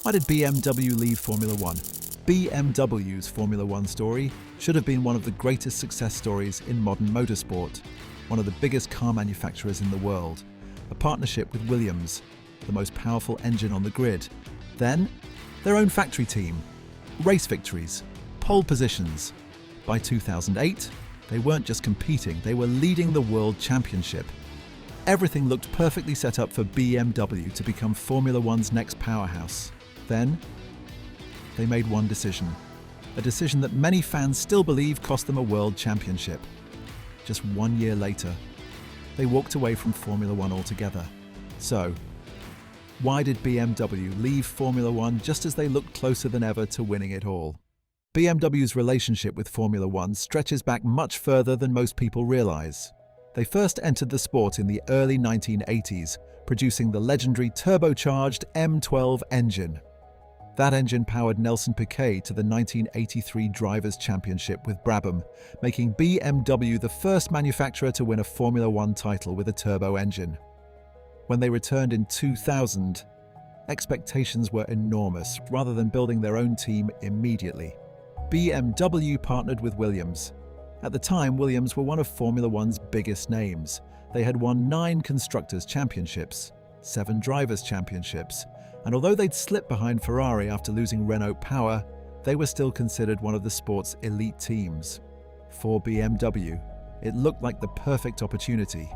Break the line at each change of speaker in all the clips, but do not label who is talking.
Why did BMW leave Formula One? BMW's Formula One story should have been one of the greatest success stories in modern motorsport, one of the biggest car manufacturers in the world, a partnership with Williams, the most powerful engine on the grid, then their own factory team, race victories, pole positions. By 2008, they weren't just competing, they were leading the World Championship. Everything looked perfectly set up for BMW to become Formula One's next powerhouse. Then, they made one decision. A decision that many fans still believe cost them a World Championship. Just 1 year later, they walked away from Formula One altogether. So, why did BMW leave Formula One just as they looked closer than ever to winning it all? BMW's relationship with Formula One stretches back much further than most people realize. They first entered the sport in the early 1980s, producing the legendary turbocharged M12 engine. That engine powered Nelson Piquet to the 1983 Drivers' Championship with Brabham, making BMW the first manufacturer to win a Formula One title with a turbo engine. When they returned in 2000, expectations were enormous. Rather than building their own team immediately, BMW partnered with Williams. At the time, Williams were one of Formula One's biggest names. They had won 9 Constructors' Championships, 7 Drivers' Championships, and although they'd slipped behind Ferrari after losing Renault power, they were still considered one of the sport's elite teams. For BMW, it looked like the perfect opportunity.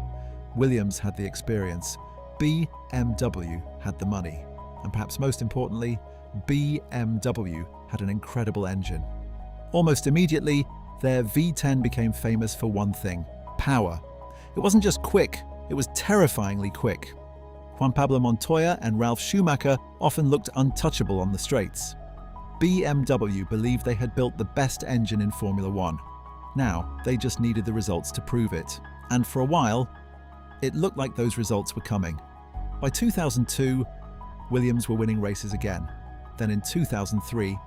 Williams had the experience, BMW had the money, and perhaps most importantly, BMW had an incredible engine. Almost immediately, their V10 became famous for one thing: power. It wasn't just quick, it was terrifyingly quick. Juan Pablo Montoya and Ralf Schumacher often looked untouchable on the straights. BMW believed they had built the best engine in Formula One. Now, they just needed the results to prove it. And for a while, it looked like those results were coming. By 2002, Williams were winning races again. Then in 2003,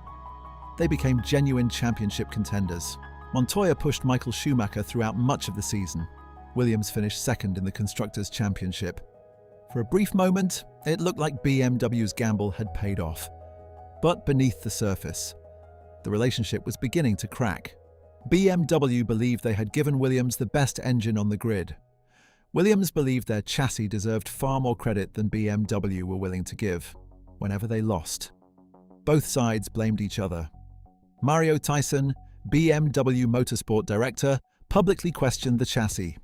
they became genuine championship contenders. Montoya pushed Michael Schumacher throughout much of the season. Williams finished second in the Constructors' Championship. For a brief moment, it looked like BMW's gamble had paid off. But beneath the surface, the relationship was beginning to crack. BMW believed they had given Williams the best engine on the grid. Williams believed their chassis deserved far more credit than BMW were willing to give. Whenever they lost, both sides blamed each other. Mario Tyson, BMW Motorsport director, publicly questioned the chassis.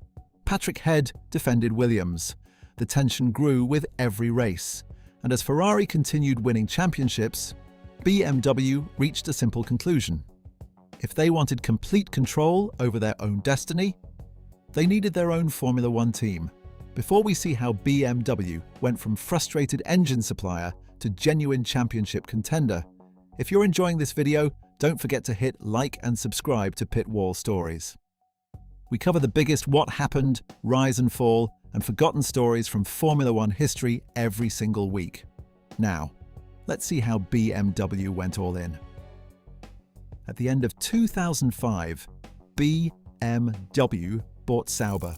Patrick Head defended Williams. The tension grew with every race, and as Ferrari continued winning championships, BMW reached a simple conclusion. If they wanted complete control over their own destiny, they needed their own Formula One team. Before we see how BMW went from frustrated engine supplier to genuine championship contender, if you're enjoying this video, don't forget to hit like and subscribe to Pit Wall Stories. We cover the biggest what happened, rise and fall, and forgotten stories from Formula One history every single week. Now, let's see how BMW went all in. At the end of 2005, BMW bought Sauber.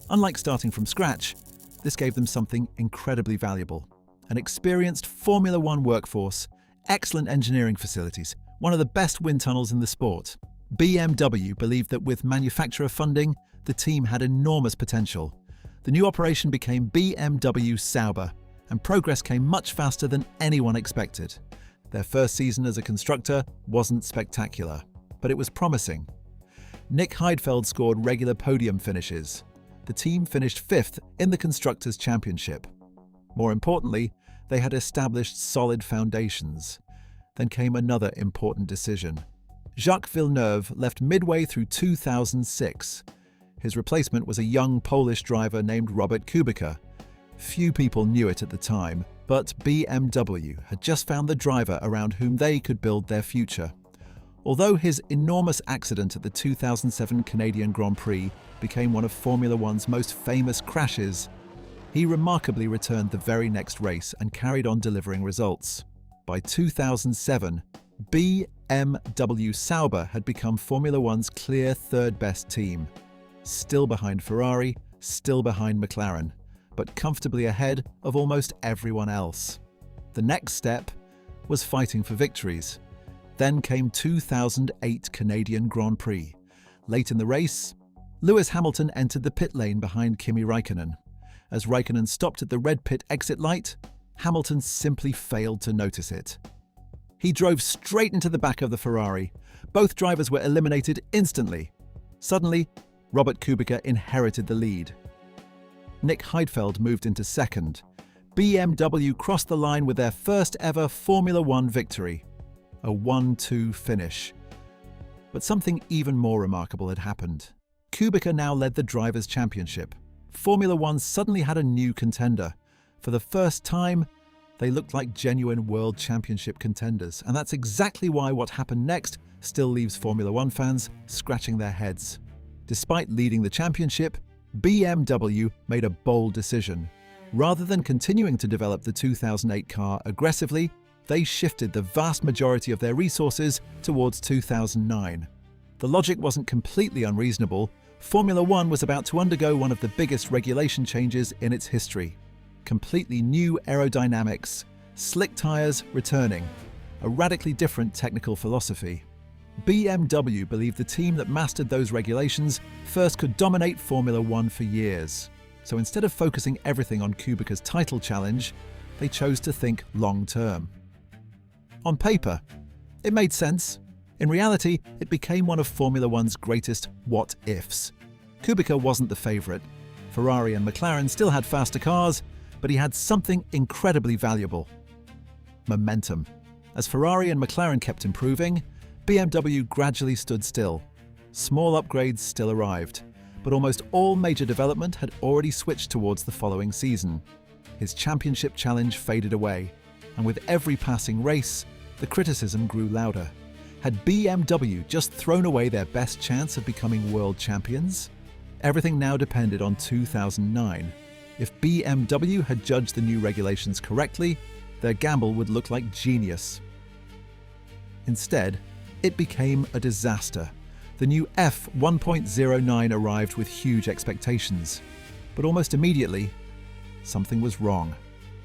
Unlike starting from scratch, this gave them something incredibly valuable: an experienced Formula One workforce, excellent engineering facilities, one of the best wind tunnels in the sport. BMW believed that with manufacturer funding, the team had enormous potential. The new operation became BMW Sauber, and progress came much faster than anyone expected. Their first season as a constructor wasn't spectacular, but it was promising. Nick Heidfeld scored regular podium finishes. The team finished 5th in the Constructors' Championship. More importantly, they had established solid foundations. Then came another important decision. Jacques Villeneuve left midway through 2006. His replacement was a young Polish driver named Robert Kubica. Few people knew it at the time, but BMW had just found the driver around whom they could build their future. Although his enormous accident at the 2007 Canadian Grand Prix became one of Formula One's most famous crashes, he remarkably returned the very next race and carried on delivering results. By 2007, BMW Sauber had become Formula One's clear third-best team. Still behind Ferrari, still behind McLaren, but comfortably ahead of almost everyone else. The next step was fighting for victories. Then came 2008 Canadian Grand Prix. Late in the race, Lewis Hamilton entered the pit lane behind Kimi Raikkonen. As Raikkonen stopped at the red pit exit light, Hamilton simply failed to notice it. He drove straight into the back of the Ferrari. Both drivers were eliminated instantly. Suddenly, Robert Kubica inherited the lead. Nick Heidfeld moved into second. BMW crossed the line with their first ever Formula One victory, a 1-2 finish. But something even more remarkable had happened. Kubica now led the Drivers' Championship. Formula One suddenly had a new contender. For the first time, they looked like genuine World Championship contenders, and that's exactly why what happened next still leaves Formula One fans scratching their heads. Despite leading the championship, BMW made a bold decision. Rather than continuing to develop the 2008 car aggressively, they shifted the vast majority of their resources towards 2009. The logic wasn't completely unreasonable. Formula One was about to undergo one of the biggest regulation changes in its history. Completely new aerodynamics, slick tyres returning, a radically different technical philosophy. BMW believed the team that mastered those regulations first could dominate Formula One for years. So instead of focusing everything on Kubica's title challenge, they chose to think long-term. On paper, it made sense. In reality, it became one of Formula One's greatest what-ifs. Kubica wasn't the favourite. Ferrari and McLaren still had faster cars, but he had something incredibly valuable: momentum. As Ferrari and McLaren kept improving, BMW gradually stood still. Small upgrades still arrived, but almost all major development had already switched towards the following season. His championship challenge faded away, and with every passing race, the criticism grew louder. Had BMW just thrown away their best chance of becoming world champions? Everything now depended on 2009. If BMW had judged the new regulations correctly, their gamble would look like genius. Instead, it became a disaster. The new F1.09 arrived with huge expectations. But almost immediately, something was wrong.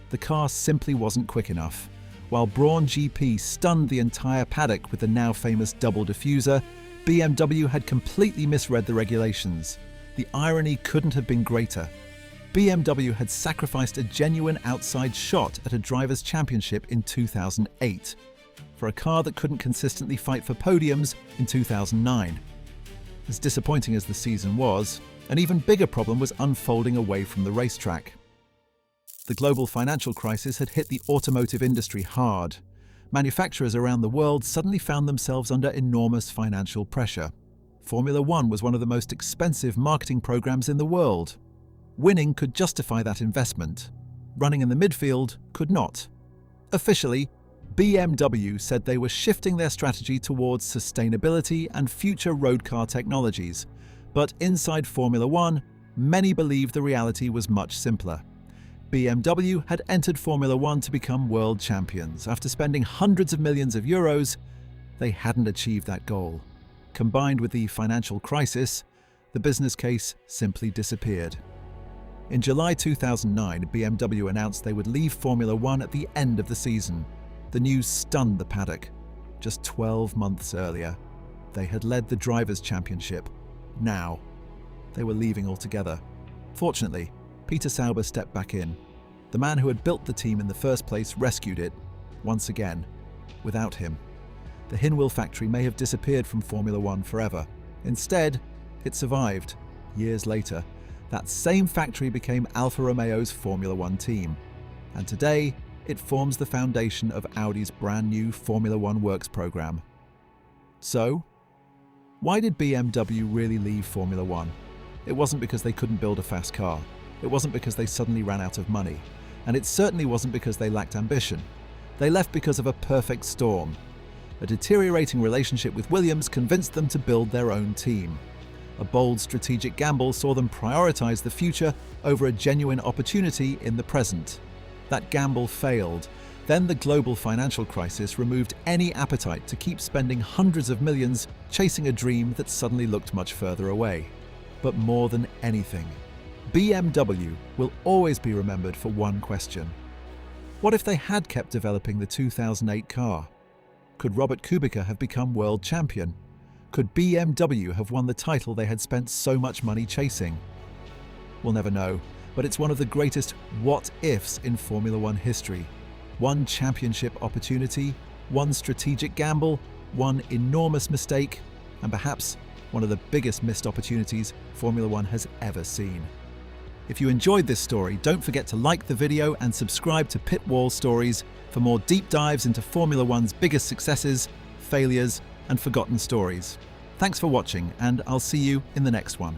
The car simply wasn't quick enough. While Brawn GP stunned the entire paddock with the now famous double diffuser, BMW had completely misread the regulations. The irony couldn't have been greater. BMW had sacrificed a genuine outside shot at a Drivers' Championship in 2008 for a car that couldn't consistently fight for podiums in 2009. As disappointing as the season was, an even bigger problem was unfolding away from the racetrack. The global financial crisis had hit the automotive industry hard. Manufacturers around the world suddenly found themselves under enormous financial pressure. Formula One was one of the most expensive marketing programs in the world. Winning could justify that investment. Running in the midfield could not. Officially, BMW said they were shifting their strategy towards sustainability and future road car technologies. But inside Formula One, many believed the reality was much simpler. BMW had entered Formula One to become world champions. After spending hundreds of millions of euros, they hadn't achieved that goal. Combined with the financial crisis, the business case simply disappeared. In July 2009, BMW announced they would leave Formula One at the end of the season. The news stunned the paddock. Just 12 months earlier, they had led the Drivers' Championship. Now, they were leaving altogether. Fortunately, Peter Sauber stepped back in. The man who had built the team in the first place rescued it, once again, without him. The Hinwil factory may have disappeared from Formula One forever. Instead, it survived. Years later, that same factory became Alfa Romeo's Formula One team. And today, it forms the foundation of Audi's brand new Formula One Works program. So, why did BMW really leave Formula One? It wasn't because they couldn't build a fast car. It wasn't because they suddenly ran out of money. And it certainly wasn't because they lacked ambition. They left because of a perfect storm. A deteriorating relationship with Williams convinced them to build their own team. A bold strategic gamble saw them prioritize the future over a genuine opportunity in the present. That gamble failed. Then the global financial crisis removed any appetite to keep spending hundreds of millions chasing a dream that suddenly looked much further away. But more than anything, BMW will always be remembered for one question. What if they had kept developing the 2008 car? Could Robert Kubica have become world champion? Could BMW have won the title they had spent so much money chasing? We'll never know, but it's one of the greatest what-ifs in Formula One history. One championship opportunity, one strategic gamble, one enormous mistake, and perhaps one of the biggest missed opportunities Formula One has ever seen. If you enjoyed this story, don't forget to like the video and subscribe to Pit Wall Stories for more deep dives into Formula One's biggest successes, failures, and forgotten stories. Thanks for watching, and I'll see you in the next one.